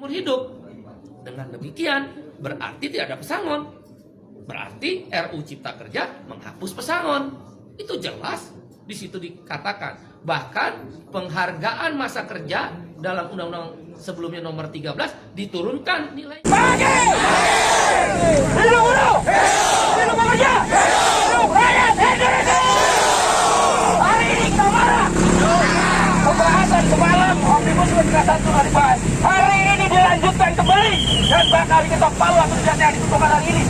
seumur hidup. Dengan demikian berarti tidak ada pesangon. Berarti RUU Cipta Kerja menghapus pesangon. Itu jelas di situ dikatakan. Bahkan penghargaan masa kerja dalam undang-undang sebelumnya nomor 13 diturunkan nilai. Pagi! Hidup buruh! Hidup pekerja! Hidup rakyat Indonesia! Hari ini kita marah. Pembahasan semalam Omnibus Law 31 nggak dibahas. Hari ini dilanjutkan kembali dan bakal diketok palu atau tidaknya ditentukan hari ini.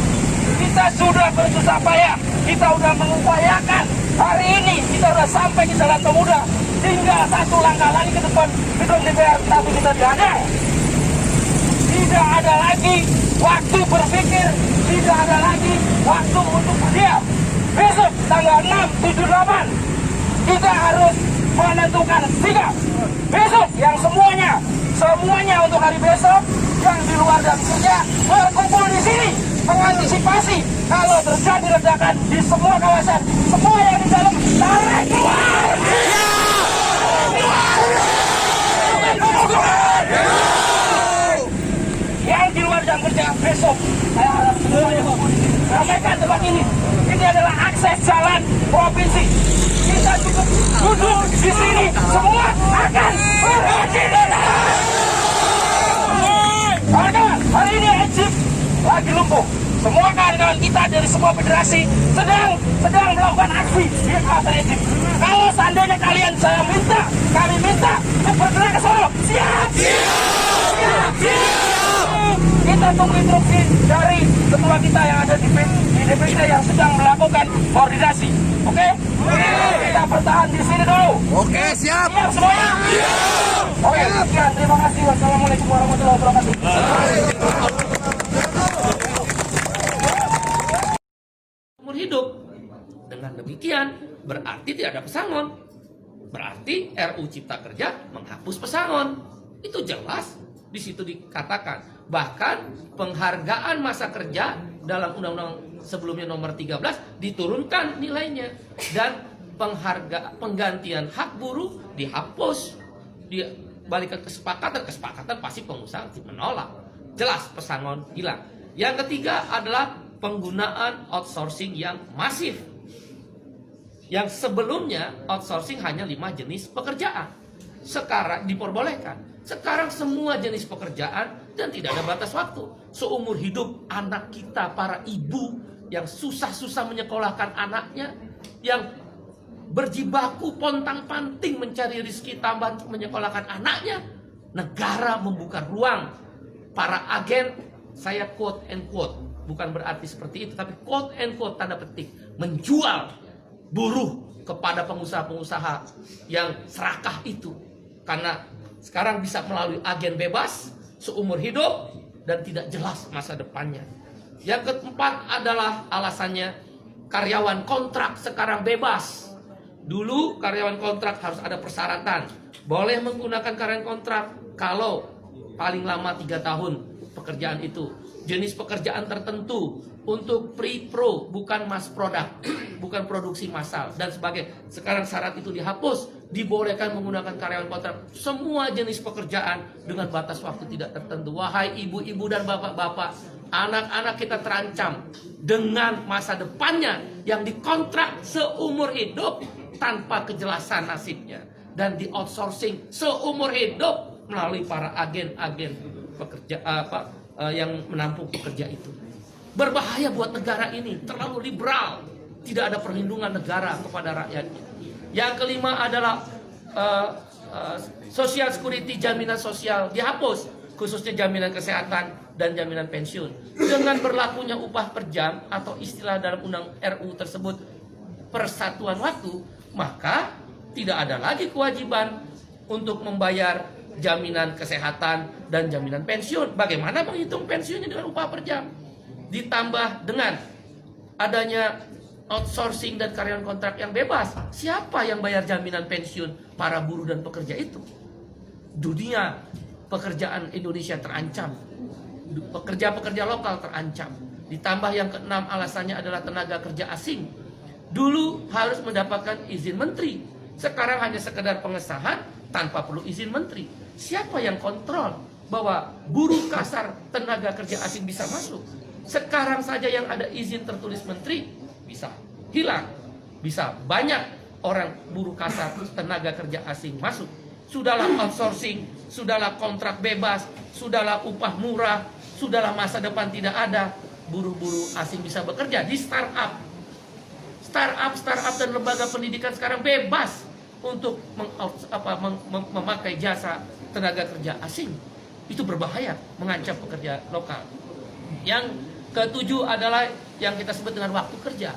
Kita sudah bersusah payah, kita sudah mengupayakan. Hari ini kita sudah sampai di Jalan Pemuda. Tinggal satu langkah lagi ke depan gedung DPR, tapi kita dihadang. Tidak ada lagi waktu berpikir, tidak ada lagi waktu untuk berdiam. Besok tanggal 6, 7, 8 kita harus menentukan sikap. Besok yang semuanya untuk hari besok yang di luar dan kerja berkumpul di sini mengantisipasi kalau terjadi ledakan di semua kawasan, semua yang di dalam tarik keluar. Yang di luar jam kerja besok saya harap semuanya ramaikan tempat ini. Ini adalah akses jalan provinsi. Kita cukup duduk di sini, semua akan berakhir. Kawan-kawan, hari ini Egypt lagi lumpuh. Semua kawan-kawan kita dari semua federasi sedang melakukan aksi di kawasan Egypt. Kalau seandainya kami minta bergerak ke Solo. Siap! Kita tunggu instruksi dari ketua kita yang ada di DPD yang sedang melakukan koordinasi. Oke? Kita bertahan di sini dulu. Oke, siap. Siap semuanya? Oke, sekian. Terima kasih. Wassalamualaikum warahmatullahi wabarakatuh. Seumur hidup. Dengan demikian berarti tidak ada pesangon. Berarti RUU Cipta Kerja menghapus pesangon. Itu jelas di situ dikatakan. Bahkan penghargaan masa kerja dalam undang-undang sebelumnya nomor 13 diturunkan nilainya dan penggantian hak buruh dihapus. Dibalikan kesepakatan pasti pengusaha menolak. Jelas pesangon hilang. Yang ketiga adalah penggunaan outsourcing yang masif. Yang sebelumnya outsourcing hanya 5 jenis pekerjaan. Sekarang diperbolehkan. Sekarang semua jenis pekerjaan dan tidak ada batas waktu. Seumur hidup anak kita, para ibu yang susah-susah menyekolahkan anaknya, yang berjibaku pontang-panting mencari rezeki tambahan untuk menyekolahkan anaknya, negara membuka ruang. Para agen, saya quote and quote, bukan berarti seperti itu, tapi quote and quote tanda petik, menjual buruh kepada pengusaha-pengusaha yang serakah itu. Karena sekarang bisa melalui agen bebas, seumur hidup, dan tidak jelas masa depannya. Yang keempat adalah alasannya karyawan kontrak sekarang bebas. Dulu karyawan kontrak harus ada persyaratan. Boleh menggunakan karyawan kontrak kalau paling lama 3 tahun pekerjaan itu. Jenis pekerjaan tertentu untuk pre-pro, bukan mass product, bukan produksi massal dan sebagainya. Sekarang syarat itu dihapus, dibolehkan menggunakan karyawan kontrak. Semua jenis pekerjaan dengan batas waktu tidak tertentu. Wahai ibu-ibu dan bapak-bapak, anak-anak kita terancam dengan masa depannya yang dikontrak seumur hidup tanpa kejelasan nasibnya dan di outsourcing seumur hidup melalui para agen-agen pekerja yang menampung pekerja itu. Berbahaya buat negara ini, terlalu liberal, tidak ada perlindungan negara kepada rakyatnya. Yang kelima adalah social security, jaminan sosial dihapus, khususnya jaminan kesehatan dan jaminan pensiun. Dengan berlakunya upah per jam atau istilah dalam undang RU tersebut persatuan waktu, maka tidak ada lagi kewajiban untuk membayar jaminan kesehatan dan jaminan pensiun. Bagaimana menghitung pensiunnya dengan upah per jam? Ditambah dengan adanya outsourcing dan karyawan kontrak yang bebas. Siapa yang bayar jaminan pensiun para buruh dan pekerja itu? Dunia pekerjaan Indonesia terancam. Pekerja-pekerja lokal terancam. Ditambah yang keenam alasannya adalah tenaga kerja asing. Dulu harus mendapatkan izin menteri. Sekarang hanya sekedar pengesahan tanpa perlu izin menteri. Siapa yang kontrol? bahwa buruh kasar tenaga kerja asing bisa masuk. Sekarang saja yang ada izin tertulis menteri bisa hilang. Bisa banyak orang buruh kasar tenaga kerja asing masuk. Sudahlah outsourcing, sudahlah kontrak bebas, sudahlah upah murah, sudahlah masa depan tidak ada. Buruh-buruh asing bisa bekerja di startup. Startup dan lembaga pendidikan sekarang bebas untuk memakai jasa tenaga kerja asing. Itu berbahaya, mengancam pekerja lokal. Yang ketujuh adalah yang kita sebut dengan waktu kerja.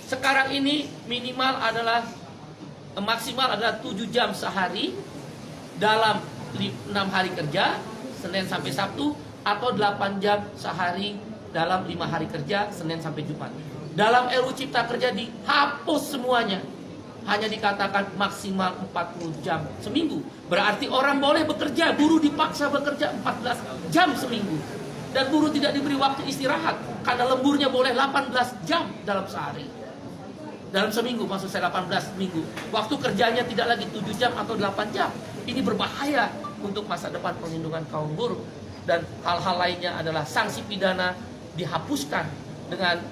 Sekarang ini maksimal adalah 7 jam sehari dalam 6 hari kerja, Senin sampai Sabtu, atau 8 jam sehari dalam 5 hari kerja, Senin sampai Jumat. Dalam RUU Cipta Kerja dihapus semuanya. Hanya dikatakan maksimal 40 jam seminggu. Berarti orang boleh bekerja, buruh dipaksa bekerja 14 jam seminggu. Dan buruh tidak diberi waktu istirahat, karena lemburnya boleh 18 jam dalam sehari. Dalam seminggu, maksud saya 18 minggu. Waktu kerjanya tidak lagi 7 jam atau 8 jam. Ini berbahaya untuk masa depan perlindungan kaum buruh. Dan hal-hal lainnya adalah sanksi pidana dihapuskan dengan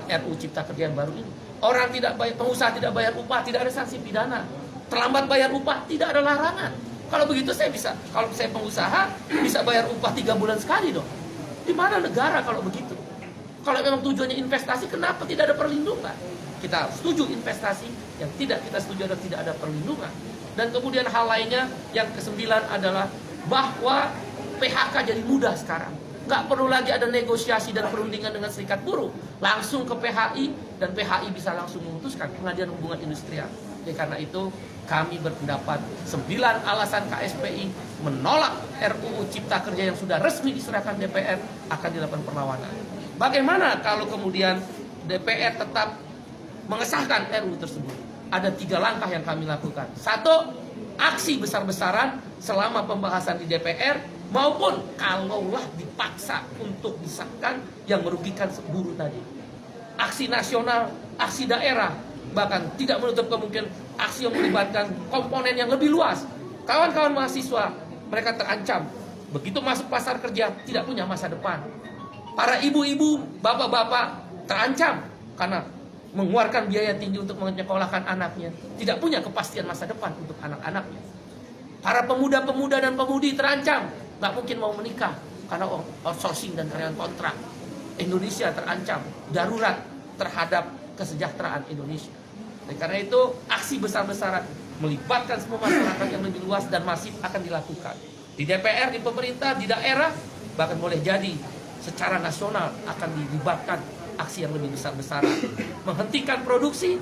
RUU Cipta Kerja yang baru ini. Orang tidak bayar, pengusaha tidak bayar upah, tidak ada sanksi pidana. Terlambat bayar upah, tidak ada larangan. Kalau begitu kalau saya pengusaha bisa bayar upah 3 bulan sekali dong. Di mana negara kalau begitu? Kalau memang tujuannya investasi, kenapa tidak ada perlindungan? Kita setuju investasi, yang tidak kita setuju adalah tidak ada perlindungan. Dan kemudian hal lainnya, yang ke-9 adalah bahwa PHK jadi mudah sekarang. Nggak perlu lagi ada negosiasi dan perundingan dengan serikat buruh. Langsung ke PHI, dan PHI bisa langsung memutuskan Pengadilan Hubungan Industrial. Jadi karena itu kami berpendapat 9 alasan KSPI menolak RUU Cipta Kerja yang sudah resmi diserahkan DPR akan dilakukan perlawanan. Bagaimana kalau kemudian DPR tetap mengesahkan RUU tersebut? Ada 3 langkah yang kami lakukan. 1, aksi besar-besaran selama pembahasan di DPR, maupun kalaulah dipaksa untuk disahkan yang merugikan buruh tadi. Aksi nasional, aksi daerah, bahkan tidak menutup kemungkinan aksi yang melibatkan komponen yang lebih luas. Kawan-kawan mahasiswa, mereka terancam. Begitu masuk pasar kerja, tidak punya masa depan. Para ibu-ibu, bapak-bapak terancam karena mengeluarkan biaya tinggi untuk menyekolahkan anaknya. Tidak punya kepastian masa depan untuk anak-anaknya. Para pemuda-pemuda dan pemudi terancam, nggak mungkin mau menikah karena outsourcing dan karyawan kontrak. Indonesia terancam, darurat terhadap kesejahteraan Indonesia. Dan karena itu aksi besar-besaran melibatkan semua masyarakat yang lebih luas dan masif akan dilakukan. Di DPR, di pemerintah, di daerah, bahkan boleh jadi secara nasional akan dilibatkan aksi yang lebih besar-besaran. Menghentikan produksi,